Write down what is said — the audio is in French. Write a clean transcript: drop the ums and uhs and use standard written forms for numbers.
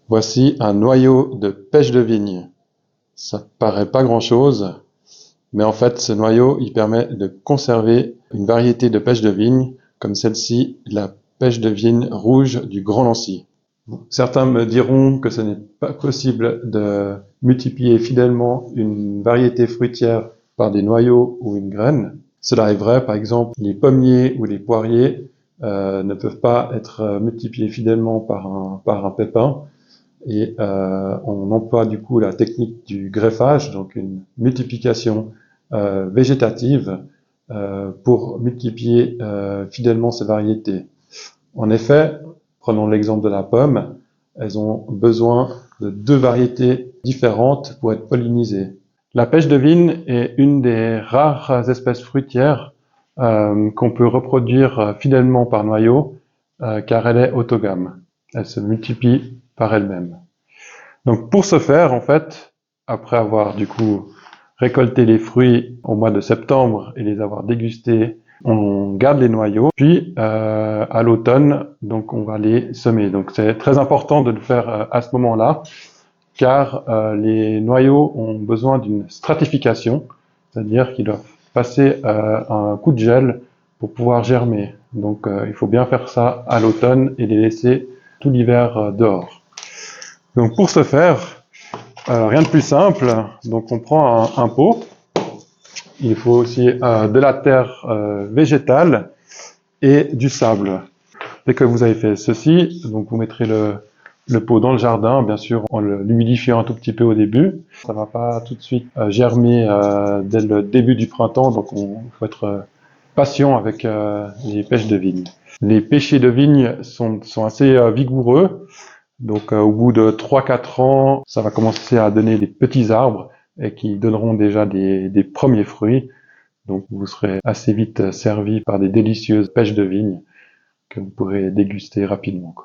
Voici un noyau de pêche de vigne. Ça paraît pas grand-chose, mais en fait, ce noyau, il permet de conserver une variété de pêche de vigne, comme celle-ci, la pêche de vigne rouge du Grand Nancy. Certains me diront que ce n'est pas possible de multiplier fidèlement une variété fruitière par des noyaux ou une graine. Cela est vrai, par exemple, les pommiers ou les poiriers ne peuvent pas être multipliés fidèlement par un pépin. Et on emploie du coup la technique du greffage, donc une multiplication végétative pour multiplier fidèlement ces variétés. En effet, prenons l'exemple de la pomme, elles ont besoin de 2 variétés différentes pour être pollinisées. La pêche de vigne est une des rares espèces fruitières qu'on peut reproduire fidèlement par noyau, car elle est autogame. Elle se multiplie par elle-même. Donc pour ce faire, en fait, après avoir du coup récolté les fruits au mois de septembre et les avoir dégustés, on garde les noyaux, puis à l'automne, donc on va les semer. Donc c'est très important de le faire à ce moment-là, car les noyaux ont besoin d'une stratification, c'est-à-dire qu'ils doivent passer un coup de gel pour pouvoir germer. Donc il faut bien faire ça à l'automne et les laisser tout l'hiver dehors. Donc pour ce faire, rien de plus simple, donc on prend un pot, il faut aussi de la terre végétale et du sable. Dès que vous avez fait ceci, donc vous mettrez le pot dans le jardin, bien sûr en l'humidifiant un tout petit peu au début. Ça va pas tout de suite germer dès le début du printemps, donc il faut être patient avec les pêches de vigne. Les pêchers de vigne sont assez vigoureux, donc au bout de 3-4 ans, ça va commencer à donner des petits arbres et qui donneront déjà des premiers fruits. Donc vous serez assez vite servi par des délicieuses pêches de vigne que vous pourrez déguster rapidement.